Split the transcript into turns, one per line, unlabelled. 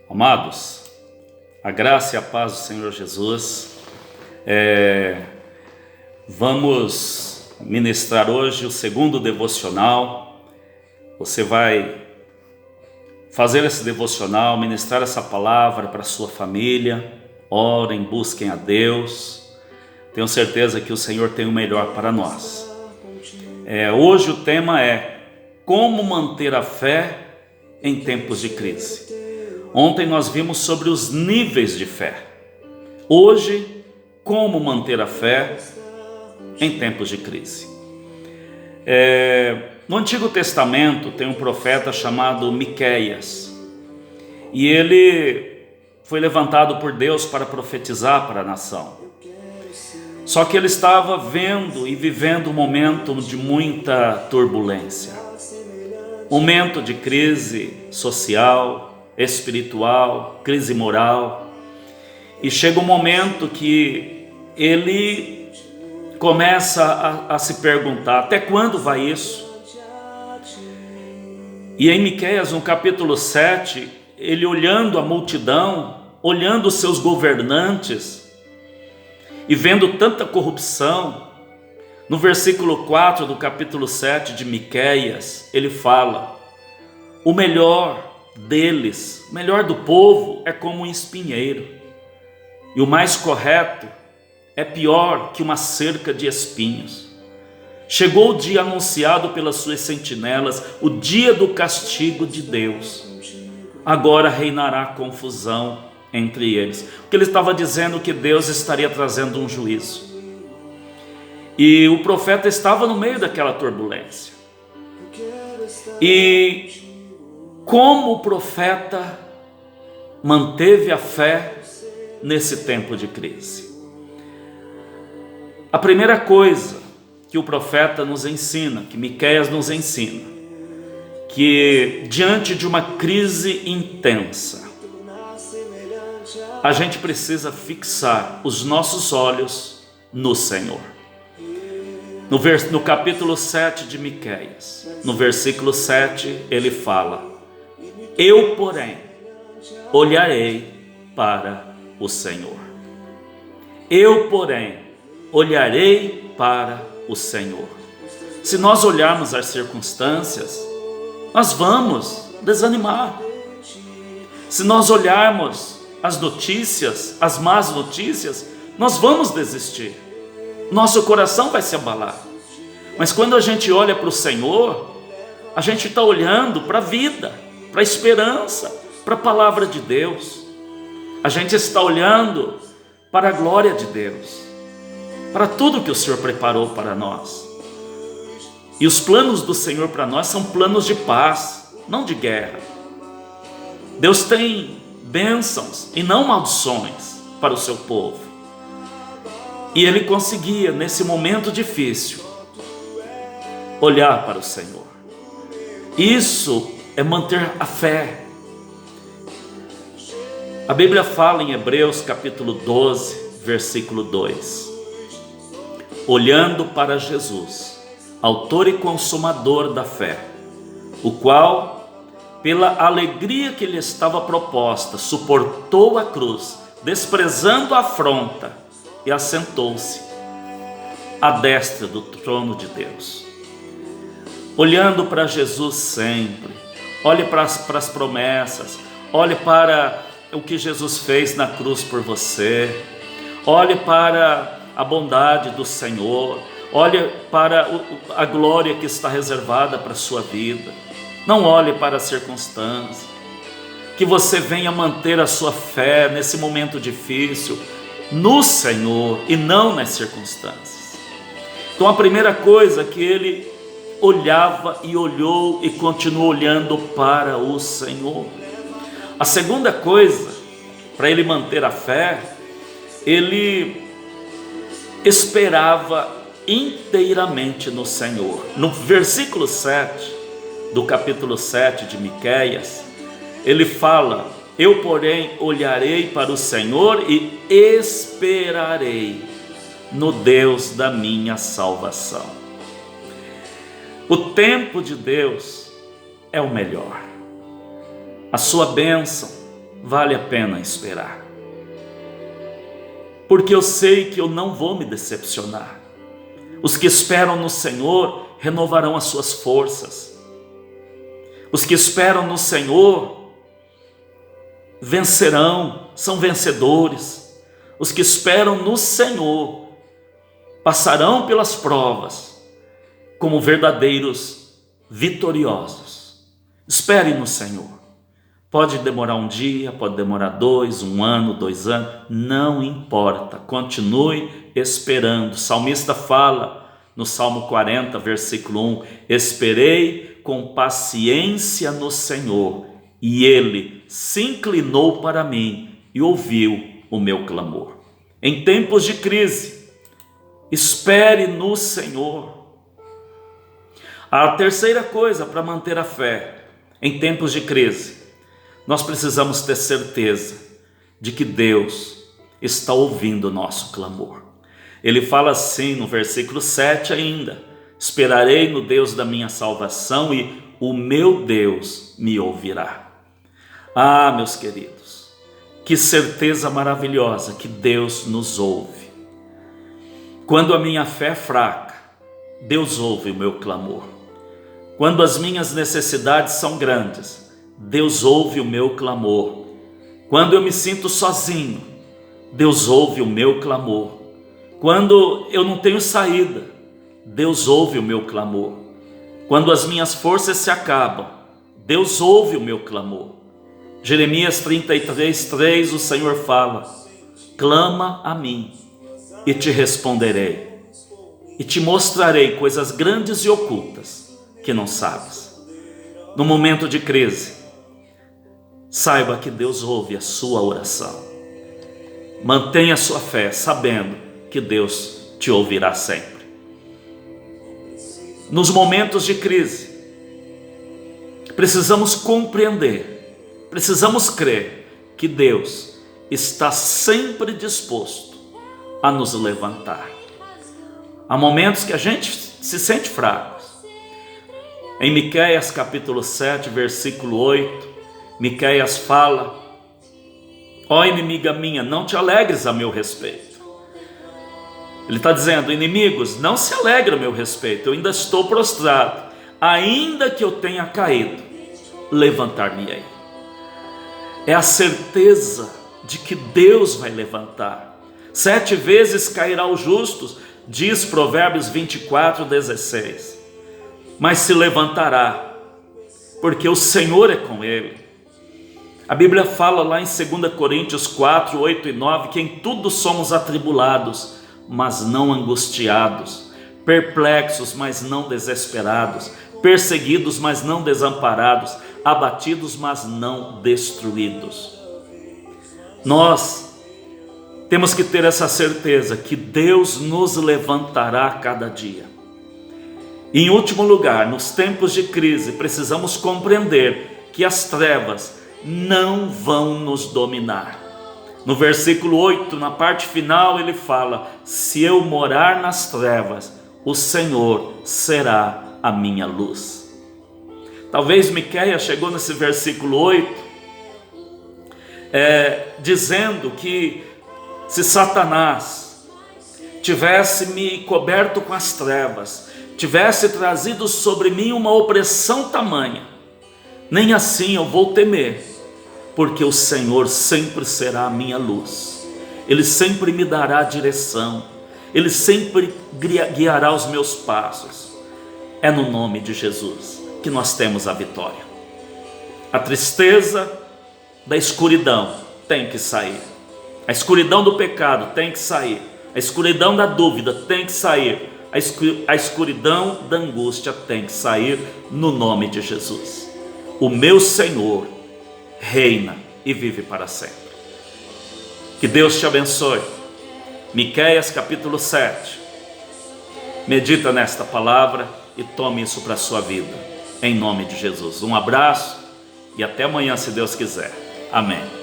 Amados, a graça e a paz do Senhor Jesus. Vamos ministrar hoje o segundo devocional. Você vai fazer esse devocional, ministrar essa palavra para a sua família. Orem, busquem a Deus. Tenho certeza que o Senhor tem o melhor para nós. Hoje o tema é como manter a fé em tempos de crise. Ontem nós vimos sobre os níveis de fé. Hoje, como manter a fé em tempos de crise. No Antigo Testamento tem um profeta chamado Miqueias. E ele foi levantado por Deus para profetizar para a nação. Só que ele estava vendo e vivendo um momento de muita turbulência. Momento de crise social, espiritual, crise moral. E chega um momento que ele começa a se perguntar: até quando vai isso? E em Miqueias, no capítulo 7, ele olhando a multidão, olhando os seus governantes e vendo tanta corrupção, no versículo 4 do capítulo 7 de Miqueias, ele fala: o melhor deles, o melhor do povo é como um espinheiro, e o mais correto é pior que uma cerca de espinhos. Chegou o dia anunciado pelas suas sentinelas, o dia do castigo de Deus. Agora reinará confusão entre eles. Porque ele estava dizendo que Deus estaria trazendo um juízo. E o profeta estava no meio daquela turbulência. E como o profeta manteve a fé nesse tempo de crise? A primeira coisa que o profeta nos ensina, que Miqueias nos ensina, que diante de uma crise intensa, a gente precisa fixar os nossos olhos no Senhor. No capítulo 7 de Miqueias, no versículo 7, ele fala: eu, porém, olharei para o Senhor. Eu, porém, olharei para o Senhor. Se nós olharmos as circunstâncias, nós vamos desanimar. Se nós olharmos as notícias, as más notícias, nós vamos desistir. Nosso coração vai se abalar. Mas quando a gente olha para o Senhor, a gente está olhando para a vida, para a esperança, para a palavra de Deus. A gente está olhando para a glória de Deus, para tudo que o Senhor preparou para nós. E os planos do Senhor para nós são planos de paz, não de guerra. Deus tem bênçãos e não maldições para o seu povo. E ele conseguia, nesse momento difícil, olhar para o Senhor. Isso é manter a fé. A Bíblia fala em Hebreus capítulo 12, versículo 2: olhando para Jesus, autor e consumador da fé, o qual, pela alegria que lhe estava proposta, suportou a cruz, desprezando a afronta, e assentou-se à destra do trono de Deus. Olhando para Jesus sempre, olhe para as promessas, olhe para o que Jesus fez na cruz por você, olhe para a bondade do Senhor, olhe para a glória que está reservada para a sua vida. Não olhe para as circunstâncias. Que você venha manter a sua fé nesse momento difícil no Senhor e não nas circunstâncias. Então a primeira coisa que ele olhava e olhou e continuou olhando para o Senhor. A segunda coisa, para ele manter a fé, ele esperava inteiramente no Senhor. No versículo 7 do capítulo 7 de Miqueias, ele fala: eu, porém, olharei para o Senhor e esperarei no Deus da minha salvação. O tempo de Deus é o melhor. A sua bênção vale a pena esperar. Porque eu sei que eu não vou me decepcionar. Os que esperam no Senhor renovarão as suas forças. Os que esperam no Senhor vencerão, são vencedores. Os que esperam no Senhor passarão pelas provas como verdadeiros vitoriosos. Espere no Senhor. Pode demorar um dia, pode demorar 2, 1 ano, 2 anos, não importa, continue esperando. O salmista fala no Salmo 40, versículo 1, esperei com paciência no Senhor, e Ele se inclinou para mim e ouviu o meu clamor. Em tempos de crise, espere no Senhor. A terceira coisa para manter a fé em tempos de crise, nós precisamos ter certeza de que Deus está ouvindo o nosso clamor. Ele fala assim no versículo 7 ainda, esperarei no Deus da minha salvação e o meu Deus me ouvirá. Ah, meus queridos, que certeza maravilhosa que Deus nos ouve. Quando a minha fé é fraca, Deus ouve o meu clamor. Quando as minhas necessidades são grandes, Deus ouve o meu clamor. Quando eu me sinto sozinho, Deus ouve o meu clamor. Quando eu não tenho saída, Deus ouve o meu clamor. Quando as minhas forças se acabam, Deus ouve o meu clamor. Jeremias 33:3, o Senhor fala, clama a mim e te responderei, e te mostrarei coisas grandes e ocultas que não sabes. No momento de crise, saiba que Deus ouve a sua oração. Mantenha a sua fé, sabendo que Deus te ouvirá sempre. Nos momentos de crise, precisamos compreender, precisamos crer que Deus está sempre disposto a nos levantar. Há momentos que a gente se sente fraco. Em Miqueias capítulo 7, versículo 8, Miqueias fala, ó inimiga minha, não te alegres a meu respeito. Ele está dizendo, inimigos, não se alegrem a meu respeito, eu ainda estou prostrado, ainda que eu tenha caído, levantar-me-ei. É a certeza de que Deus vai levantar. 7 vezes cairá o justo, diz Provérbios 24:16, mas se levantará, porque o Senhor é com ele. A Bíblia fala lá em 2 Coríntios 4, 8 e 9, que em tudo somos atribulados, mas não angustiados, perplexos, mas não desesperados, perseguidos, mas não desamparados, abatidos, mas não destruídos. Nós temos que ter essa certeza que Deus nos levantará a cada dia. E em último lugar, nos tempos de crise, precisamos compreender que as trevas não vão nos dominar. No versículo 8, na parte final, ele fala, se eu morar nas trevas, o Senhor será a minha luz. Talvez Miqueias chegou nesse versículo 8, dizendo que se Satanás tivesse me coberto com as trevas, tivesse trazido sobre mim uma opressão tamanha, nem assim eu vou temer, porque o Senhor sempre será a minha luz, Ele sempre me dará direção, Ele sempre guiará os meus passos. É no nome de Jesus que nós temos a vitória. A tristeza da escuridão tem que sair, a escuridão do pecado tem que sair, a escuridão da dúvida tem que sair, a escuridão da angústia tem que sair no nome de Jesus. O meu Senhor reina e vive para sempre. Que Deus te abençoe. Miqueias capítulo 7. Medita nesta palavra e tome isso para a sua vida, em nome de Jesus. Um abraço e até amanhã, se Deus quiser. Amém.